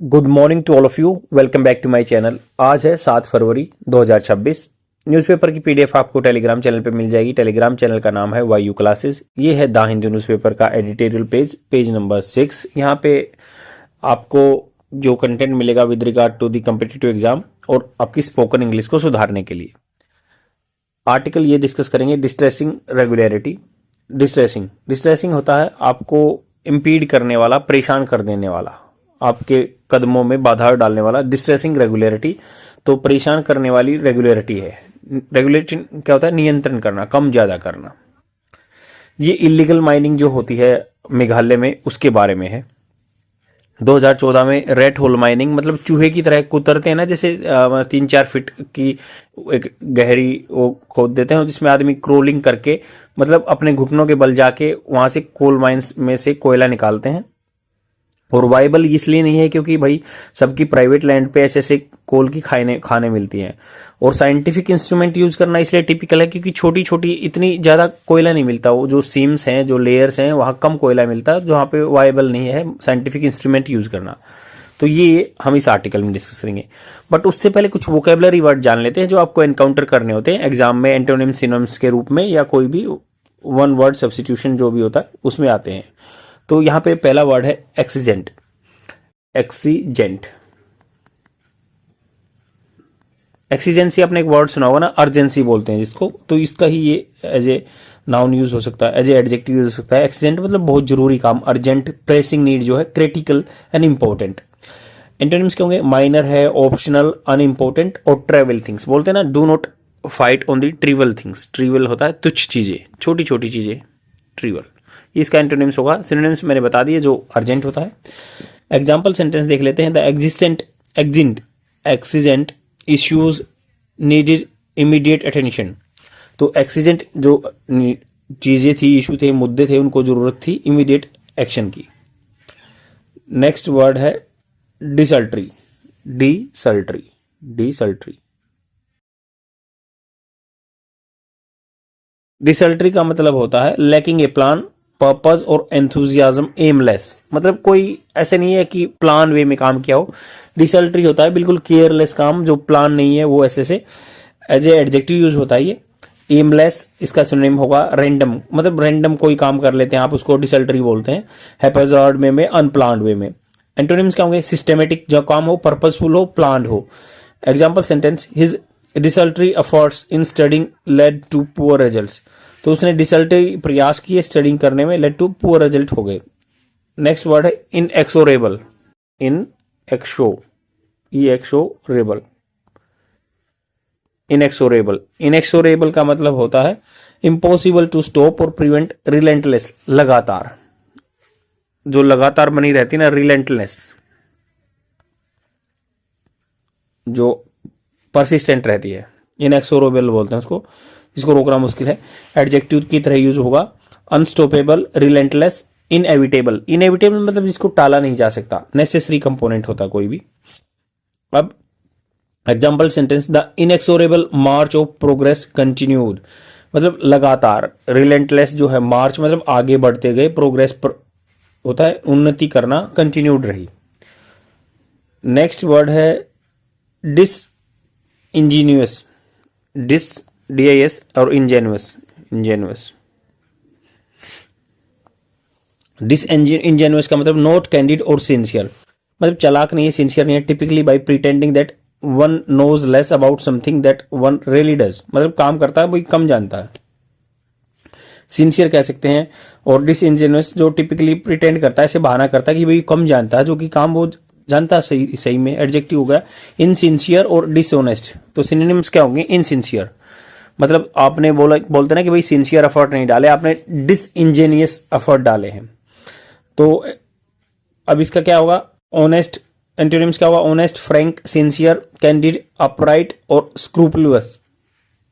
Good morning to all of you. Welcome back to my channel. आज है 7 फरवरी 2026। Newspaper की पीडीएफ आपको टेलीग्राम चैनल पे मिल जाएगी। टेलीग्राम चैनल का नाम है वायु क्लासेस। ये है द हिंदू न्यूज़पेपर का एडिटोरियल पेज नंबर 6। यहाँ पे आपको जो कंटेंट मिलेगा with regard to the competitive exam और आपकी स्पोकन इंग्लिश को सुधारने के लिए आर्टिकल ये डिस्कस करेंगे। Distressing regularity. डिस्ट्रेसिंग होता है आपको इम्पीड करने वाला, परेशान कर देने वाला, आपके कदमों में बाधा डालने वाला। डिस्ट्रेसिंग रेगुलरिटी तो परेशान करने वाली रेगुलरिटी है। रेगुलेशन क्या होता है? नियंत्रण करना, कम ज्यादा करना। ये इलीगल माइनिंग जो होती है मेघालय में उसके बारे में है। 2014 में रेट होल माइनिंग, मतलब चूहे की तरह कुतरते हैं ना, जैसे 3-4 फीट की एक गहरी वो खोद देते हैं जिसमें आदमी क्रोलिंग करके, मतलब अपने घुटनों के बल जाके वहां से कोल माइंस में से कोयला निकालते हैं। और वाइबल इसलिए नहीं है क्योंकि भाई सबकी प्राइवेट लैंड पे ऐसे ऐसे कोल की खाने मिलती हैं। और साइंटिफिक इंस्ट्रूमेंट यूज करना इसलिए टिपिकल है क्योंकि छोटी छोटी इतनी ज्यादा कोयला नहीं मिलता। वो जो सीम्स हैं, जो लेयर्स हैं, वहां कम कोयला मिलता है, जहां पे वाइबल नहीं है साइंटिफिक इंस्ट्रूमेंट यूज करना। तो ये हम इस आर्टिकल में डिस्कस करेंगे। बट उससे पहले कुछ वोकेबलरी वर्ड जान लेते हैं जो आपको एनकाउंटर करने होते हैं एग्जाम में, एंटोनिम सिनोनिम्स के रूप में, या कोई भी वन वर्ड सब्स्टिट्यूशन जो भी होता है उसमें आते हैं। तो यहाँ पे पहला वर्ड है एक्सीजेंट। एक्सीजेंट, एक्सीजेंसी आपने एक वर्ड सुना होगा ना, अर्जेंसी बोलते हैं जिसको। तो इसका ही ये एज ए नाउन यूज हो सकता है, एज ए एडजेक्टिव यूज हो सकता है। एक्सीजेंट मतलब बहुत जरूरी काम, अर्जेंट, प्रेसिंग नीड जो है, क्रिटिकल एंड इंपॉर्टेंट। एंटोनिम्स क्या होंगे? माइनर है, ऑप्शनल, अनइम्पोर्टेंट और ट्रेवल थिंग्स। बोलते हैं ना, do not fight on the trivial things. Trivial होता है तुच्छ चीजें, छोटी छोटी चीजें, ट्रिवल। इसका एंटोनिम्स होगा। सिनोनिम्स मैंने बता दिए, जो अर्जेंट होता है। एग्जाम्पल सेंटेंस देख लेते हैं। The exigent issues needed immediate attention. तो एक्सीजेंट जो चीजें थी, इशू थे, मुद्दे थे, उनको जरूरत थी इमीडिएट एक्शन की। नेक्स्ट वर्ड है डिसल्ट्री। डिसल्ट्री, डिसल्ट्री, डिसल्ट्री का मतलब होता है लैकिंग ए प्लान, पर्पज और एंथुजियाज्म, एमलेस। मतलब कोई ऐसे नहीं है कि प्लान वे में काम किया हो। डिसल्ट्री होता है बिल्कुल केयरलेस काम, जो प्लान नहीं है वो ऐसे से। एज ए एडजेक्टिव यूज होता है ये। एमलेस इसका सिनोनिम होगा रैंडम, मतलब रैंडम कोई काम कर लेते हैं आप, उसको डिसल्ट्री बोलते हैं। हैप्पैजार्ड वे में, अनप्लान्ड वे में। एंटोनिम्स क्या होंगे? सिस्टमेटिक जो काम हो, पर्पसफुल हो, प्लान्ड हो। Example sentence, his desultory efforts in studying led to poor results. तो उसने डिसल्ट्री प्रयास किए स्टडिंग करने में, लेड टू पुअर रिजल्ट हो गए। नेक्स्ट वर्ड है इनएक्सोरेबल। इन एक्सो, ई एक्सोरेबल, इनएक्सोरेबल। इनएक्सोरेबल का मतलब होता है इम्पॉसिबल टू स्टॉप और प्रिवेंट, रिलेंटलेस, लगातार, जो लगातार बनी रहती ना, रिलेंटलेस, जो परसिस्टेंट रहती है, इनएक्सोरेबल बोलते हैं उसको, जिसको रोकना मुश्किल है। एडजेक्टिव की तरह यूज होगा अनस्टॉपेबल, रिलेंटलेस, इनएविटेबल। इनएविटेबल मतलब जिसको टाला नहीं जा सकता, नेसेसरी कंपोनेंट होता कोई भी। अब example sentence, the inexorable march of progress continued, मतलब लगातार। रिलेंटलेस जो है, मार्च मतलब आगे बढ़ते गए, प्रोग्रेस होता है उन्नति करना, कंटिन्यूड रही। नेक्स्ट वर्ड है डिस इंजीनियस। डिस, DIS और इंजेनुअस, इंजेनुअस। डिसइंजेनुअस का मतलब नॉट कैंडिड और सिंसियर, मतलब चालाक नहीं है, सिंसियर नहीं है। Typically by pretending that one knows less about something that one really does, मतलब काम करता है वही कम जानता है, सिंसियर कह सकते हैं। और डिसइंजेनुअस जो टिपिकली प्रिटेंड करता है, ऐसे बहाना करता है कि भाई कम जानता है, जो कि काम वो जानता है सही सही में। एडजेक्टिव हो गया इनसिंसियर और डिसऑनेस्ट। तो सिनोनिम्स क्या होंगे? इनसिंसियर मतलब आपने बोलते ना कि भाई सिंसियर एफर्ट नहीं डाले, आपने डिसइंजेनियस एफर्ट डाले हैं। तो अब इसका क्या होगा? ऑनेस्ट। एंटोनिम्स क्या होगा? Honest, frank, sincere, candid, upright और स्क्रूपुलस।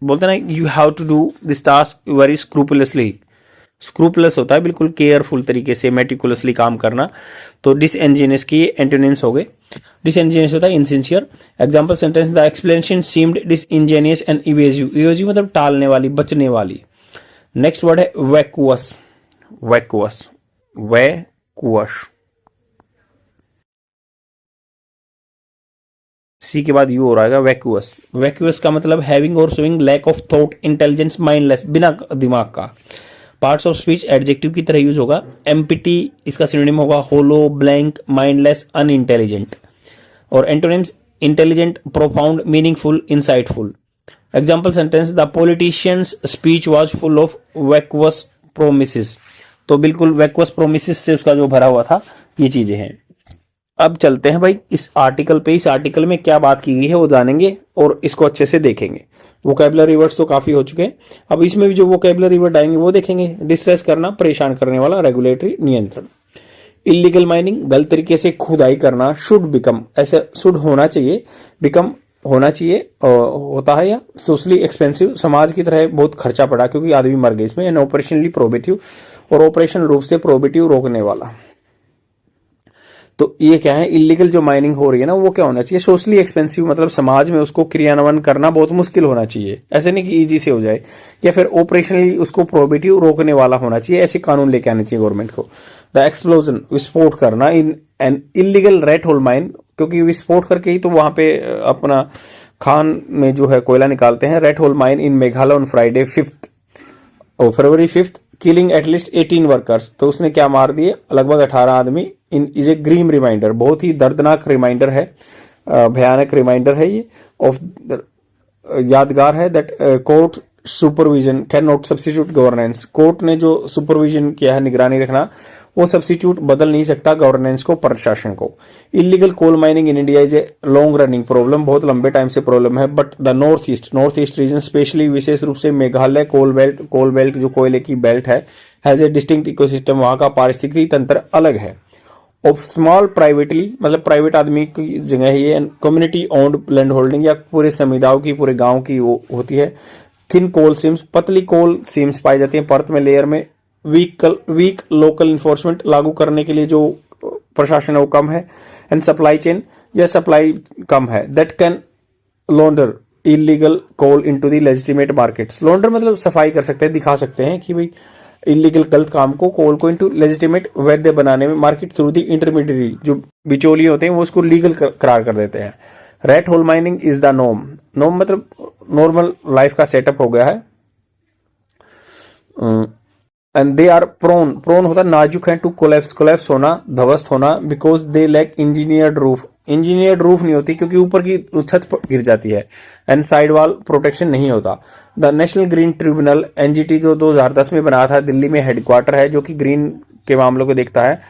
बोलते ना you have to do this task very scrupulously. Scrupulous होता है बिल्कुल केयरफुल तरीके से, मेटिकुलसली काम करना। तो डिसइंजीनियस की एंटोनिम्स हो गए। डिसइंजीनियस होता है insincere. Example sentence, the explanation seemed disingenuous and evasive. Evasive मतलब टालने वाली, बचने वाली। नेक्स्ट वर्ड है वैक्यूअस। वैक्यूअस, वैक्यूअस। सी के बाद यू हो रहेगा वैक्यूअस। वैक्यूअस का मतलब हैविंग और showing lack of thought, intelligence, mindless, बिना दिमाग का। पार्ट्स ऑफ स्पीच एडजेक्टिव की तरह यूज होगा। एम्पिटी इसका सिनोनिम होगा होलो, ब्लैंक, माइंडलेस, अनइंटेलिजेंट। और antonyms intelligent, profound, meaningful, insightful. Example sentence the politician's speech was full of vacuous promises. तो बिल्कुल वैक्वस प्रोमिसेस से उसका जो भरा हुआ था, ये चीजें हैं। अब चलते हैं भाई इस आर्टिकल पे। इस आर्टिकल में क्या बात की गई है वो जानेंगे और इसको अच्छे से देखेंगे। वोकैबुलरी वर्ड्स तो काफी हो चुके हैं, अब इसमें भी जो वोकैबुलरी वर्ड आएंगे वो देखेंगे। डिस्ट्रेस करना, परेशान करने वाला, रेगुलेटरी, नियंत्रण। इलीगल माइनिंग, गलत तरीके से खुदाई करना। शुड बिकम, ऐसे शुड होना चाहिए, बिकम होना चाहिए, होता है। या सोशली एक्सपेंसिव, समाज की तरह बहुत खर्चा पड़ा क्योंकि आदमी मर गए इसमें। एंड ऑपरेशनली प्रोबेटिव, और ऑपरेशन रूप से प्रोबेटिव, रोकने वाला। तो ये क्या है, इलीगल जो माइनिंग हो रही है ना वो क्या होना चाहिए, सोशली एक्सपेंसिव, मतलब समाज में उसको क्रियान्वयन करना बहुत मुश्किल होना चाहिए, ऐसे नहीं कि इजी से हो जाए। या फिर ऑपरेशनली उसको प्रोबेटिव, रोकने वाला होना चाहिए, ऐसे कानून लेके आने चाहिए गवर्नमेंट को। द एक्सप्लोजन, विस्फोट करना, in an illegal rat hole mine, क्योंकि विस्फोट करके ही तो वहां पे अपना खान में जो है कोयला निकालते हैं। Rat hole mine in Meghalaya on Friday February 5, killing at least 18 workers. तो उसने क्या मार दिए, लगभग 18 आदमी। In is a grim reminder, बहुत ही दर्दनाक रिमाइंडर है, भयानक रिमाइंडर है ये, ऑफ यादगार है, that court supervision can not substitute governance. Court ने जो सुपरविजन किया है, निगरानी रखना, वो सब्सिट्यूट बदल नहीं सकता गवर्नेंस को, प्रशासन को। Illegal coal mining in India is a long running problem, बहुत लंबे टाइम से प्रॉब्लम है। But the north east region, specially विशेष रूप से मेघालय कोल बेल्ट जो कोयले की बेल्ट है, हैज ए डिस्टिंक्ट इकोसिस्टम, वहां का पारिस्थितिकी तंत्र अलग है। ऑफ स्मॉल प्राइवेटली, मतलब प्राइवेट आदमी की जगह है ये। कम्युनिटी ओन्ड लैंड होल्डिंग, या पूरे समुदायों की, पूरे गांव की वो होती है। थिन कोल सीम्स, पतली कोल सीम्स पाई जाती है परत में, लेयर में। वीक लोकल इन्फोर्समेंट, लागू करने के लिए जो प्रशासन है वो कम है। एंड सप्लाई चेन, या सप्लाई कम है। That can launder illegal coal into the legitimate markets. Launder मतलब सफाई कर सकते हैं, दिखा सकते हैं कि भाई इलीगल गलत काम को, कोल को इनटू लेजिटिमेट वैध बनाने में मार्केट थ्रू द इंटरमीडियरी, जो बिचौलिए होते हैं वो उसको लीगल करार कर देते हैं। Rat hole mining is the norm, norm मतलब नॉर्मल लाइफ का सेटअप हो गया है। एंड दे आर प्रोन होता है नाजुक है, टू कोलैप्स होना, ध्वस्त होना, because they lack engineered roof नहीं होती क्योंकि ऊपर की छत गिर जाती है। एंड साइड वॉल प्रोटेक्शन नहीं होता। The national green tribunal NGT जो 2010 में बनाया था, दिल्ली में हेडक्वार्टर है, जो कि ग्रीन के मामलों को देखता है,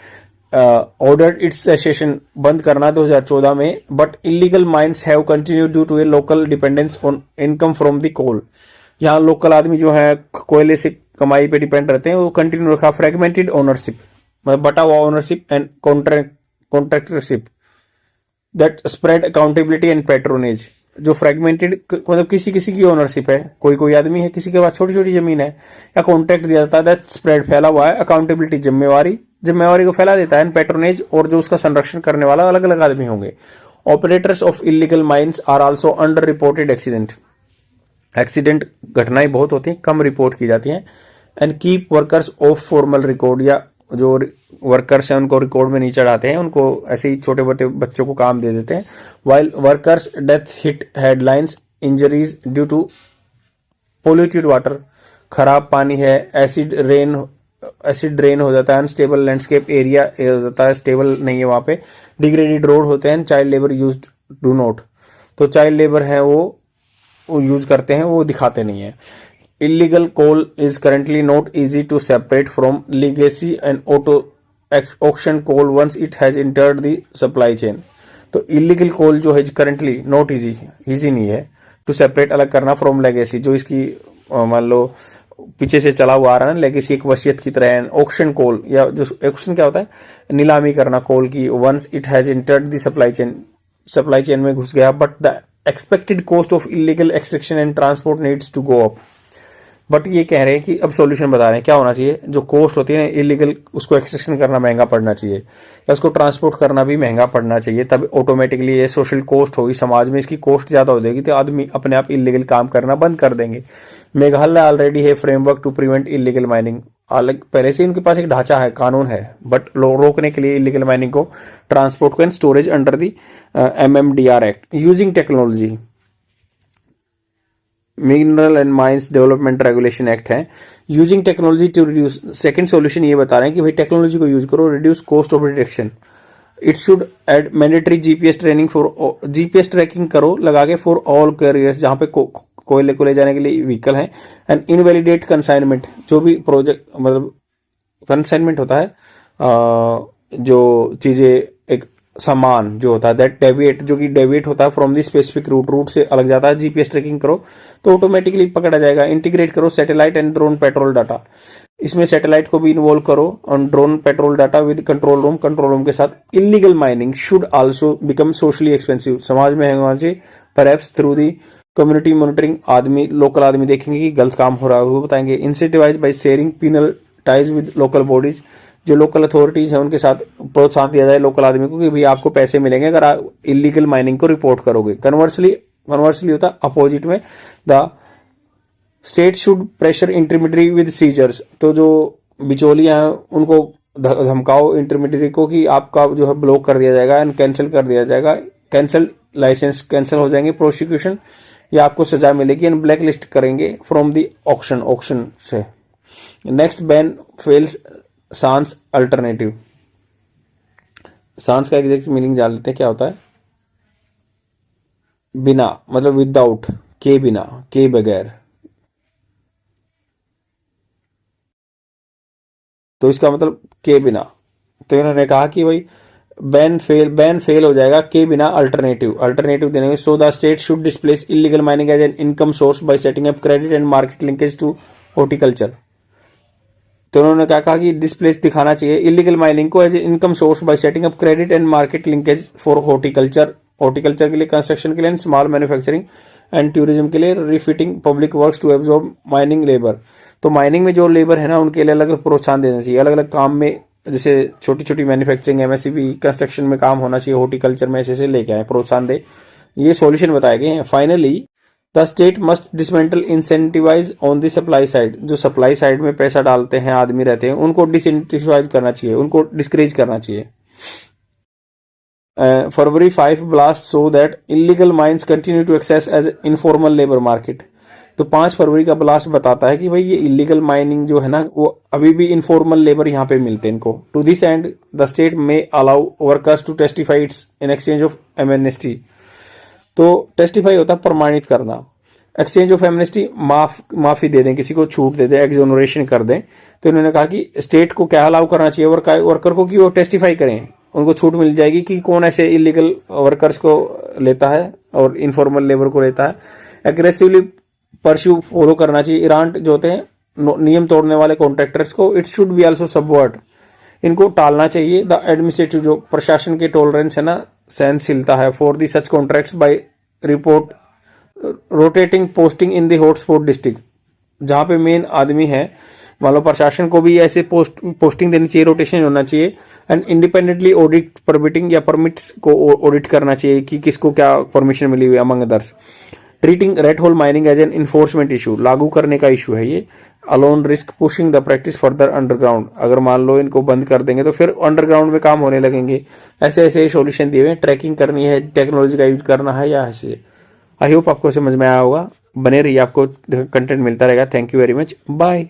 ऑर्डर्ड इट्स सेशन, बंद करना 2014 में। But illegal mines have continued due to a local dependence on income from the coal. यहाँ लोकल आदमी जो है कोयले से कमाई पे डिपेंड रहते हैं, वो कंटिन्यू रखा। फ्रेगमेंटेड ओनरशिप, मतलब बटा हुआ ownership, and contractorship that spread accountability and patronage. जो फ्रेगमेंटेड मतलब किसी किसी की ओनरशिप है, कोई आदमी है, किसी के पास छोटी छोटी जमीन है, या कॉन्ट्रैक्ट दिया जाता है, दैट स्प्रेड फैला हुआ है। अकाउंटेबिलिटी जिम्मेवारी को फैला देता है। एंड पैट्रोनेज, और जो उसका संरक्षण करने वाला अलग अलग आदमी होंगे। Operators of illegal mines are also under reported accident घटनाएं बहुत होती हैं, कम रिपोर्ट की जाती हैं। And keep workers off formal record, या जो वर्कर्स हैं उनको रिकॉर्ड में नहीं चढ़ाते हैं, उनको ऐसे ही छोटे मोटे बच्चों को काम दे देते हैं। While workers death hit headlines, injuries due to polluted water, खराब पानी है, एसिड ड्रेन हो जाता है। अनस्टेबल लैंडस्केप एरिया हो जाता है, स्टेबल नहीं है वहां पे। डिग्रेडेड रोड होते हैं। Child labour use do not, तो चाइल्ड लेबर है वो यूज करते हैं, वो दिखाते नहीं है। Illegal coal is currently not easy to separate from legacy and auction coal once it has entered the supply chain. तो इलीगल कोल जो है करंटली नॉट इजी नहीं है टू सेपरेट, अलग करना, फ्रॉम लेगेसी, जो इसकी मान लो पीछे से चला हुआ आ रहा है ना, लेगेसी एक वसीयत की तरह है। ऑक्शन कोल, या जो ऑक्शन क्या होता है, नीलामी करना कोल की। Once it has entered the supply chain में घुस गया। But the expected cost of illegal extraction and transport needs to go up. But ये कह रहे हैं कि अब सॉल्यूशन बता रहे हैं क्या होना चाहिए। जो कॉस्ट होती है ना इलीगल, उसको एक्सट्रैक्शन करना महंगा पड़ना चाहिए, या उसको ट्रांसपोर्ट करना भी महंगा पड़ना चाहिए, तब ऑटोमेटिकली ये सोशल कॉस्ट होगी, समाज में इसकी कॉस्ट ज्यादा हो जाएगी, तो आदमी अपने आप इलीगल काम करना बंद कर देंगे। मेघालय ऑलरेडी है framework to prevent illegal mining, अलग पहले से उनके पास एक ढांचा है, कानून है, बट रोकने के लिए इलीगल माइनिंग को, ट्रांसपोर्ट को and storage under the MMDR act using technology, mineral and mines development regulation act है। Using technology to reduce, second solution ये बता रहे हैं कि भाई टेक्नोलॉजी को यूज करो, reduce cost of detection. It should add mandatory GPS training for, GPS tracking करो लगा के फॉर ऑल कैरियर्स जहां पे कोयले को ले जाने के लिए व्हीकल है। एंड इनवैलिडेट कंसाइनमेंट, जो भी प्रोजेक्ट मतलब कंसाइनमेंट होता है जो चीजें एक सामान जो होता है दैट डेविएट, जो कि डेविएट होता है फ्रॉम दी स्पेसिफिक रूट से अलग जाता है, जीपीएस ट्रैकिंग करो तो ऑटोमेटिकली पकड़ा जाएगा। इंटीग्रेट करो satellite and drone petrol data, इसमें सैटेलाइट को भी इन्वॉल्व करो और drone petrol data with control room के साथ। Illegal mining should also become socially expensive, समाज में होना चाहिए, perhaps through the community monitoring, आदमी लोकल आदमी देखेंगे कि गलत काम हो रहा है वो बताएंगे। Incentivise by sharing penalties with local bodies, जो लोकल अथॉरिटीज है उनके साथ प्रोत्साहन दिया जाए लोकल आदमी को कि भाई आपको पैसे मिलेंगे अगर आप इलीगल माइनिंग को रिपोर्ट करोगे। कन्वर्सली होता अपोजिट में, the state should pressure intermediary with seizures, तो जो बिचौलियां हैं उनको धमकाओ इंटरमीडियरी को कि आपका जो है ब्लॉक कर दिया जाएगा एंड कैंसिल कर दिया जाएगा, कैंसिल लाइसेंस कैंसिल हो जाएंगे, प्रोसिक्यूशन या आपको सजा मिलेगी एंड ब्लैक लिस्ट करेंगे फ्रॉम दी ऑक्शन से। नेक्स्ट बैन फेल्स सांस अल्टरनेटिव, सांस का एग्जैक्ट मीनिंग जान लेते हैं क्या होता है। बिना मतलब विदाउट, के बिना, के बगैर, तो इसका मतलब के बिना। तो इन्होंने कहा कि भाई बैन फेल हो जाएगा के बिना, अल्टरनेटिव देने में। So the state should displace illegal mining as an income source by setting up credit and market linkage to horticulture. तो उन्होंने क्या कहा कि डिस्प्लेस दिखाना चाहिए इलीगल माइनिंग को as a income source by setting up credit and market linkage for horticulture के लिए, कंस्ट्रक्शन के लिए, स्मॉल मैन्युफैक्चरिंग एंड टूरिज्म के लिए, refitting public works to absorb mining labour. तो माइनिंग में जो लेबर है ना उनके लिए अलग प्रोत्साहन देना चाहिए, अलग अलग काम में, जैसे छोटी छोटी मैन्युफैक्चरिंग, MSCB, कंस्ट्रक्शन में काम होना चाहिए, हॉर्टिकल्चर में ऐसे लेके आए, प्रोत्साहन दे। ये सॉल्यूशन बताए गए हैं। Finally the state must dismantle incentivise on the supply side, जो सप्लाई साइड में पैसा डालते हैं आदमी रहते हैं उनको डिसइंसेंटिवाइज करना चाहिए, उनको डिस्करेज करना चाहिए। February 5 blast so that illegal mines continue to access as informal labor market। तो 5 फरवरी का ब्लास्ट बताता है कि भाई ये इलीगल माइनिंग जो है ना वो अभी भी इनफॉर्मल लेबर यहाँ पे मिलते हैं इनको। To this end the state में allow workers to testify its in exchange of amnesty. तो टेस्टिफाई होता है प्रमाणित करना, एक्सचेंज ऑफ एमनेस्टी माफी दे दें, किसी को छूट दे दें, एक्सोनरेशन कर दें। तो इन्होंने कहा कि स्टेट को क्या अलाउ करना चाहिए वर्कर को कि वो टेस्टिफाई करें, उनको छूट मिल जाएगी कि कौन ऐसे इलीगल वर्कर्स को लेता है और इनफॉर्मल लेबर को लेता है। एग्रेसिवली परस्यू फॉलो करना चाहिए इरांट जो होते हैं नियम तोड़ने वाले कॉन्ट्रैक्टर्स को। It should be also subvert, इनको टालना चाहिए। द एडमिनिस्ट्रेटिव, जो प्रशासन के टॉलरेंस है ना, सहनशीलता है for the such contracts by report rotating posting in the hotspot district, जहां पे मेन आदमी है मान लो प्रशासन को भी ऐसे पोस्टिंग देनी चाहिए, रोटेशन होना चाहिए। एंड इंडिपेंडेंटली ऑडिट परमिटिंग या परमिट्स को ऑडिट करना चाहिए कि किसको क्या परमिशन मिली हुई, among others. Treating rat hole mining as an enforcement issue, लागू करने का इशू है ये। Alone risk pushing the practice further underground, अगर मान लो इनको बंद कर देंगे तो फिर अंडरग्राउंड में काम होने लगेंगे। ऐसे ऐसे सॉल्यूशन दिए हुए, ट्रैकिंग करनी है, टेक्नोलॉजी का यूज करना है या ऐसे। आई होप आपको समझ में आया होगा, बने रहिए, आपको कंटेंट मिलता रहेगा। Thank you very much, bye.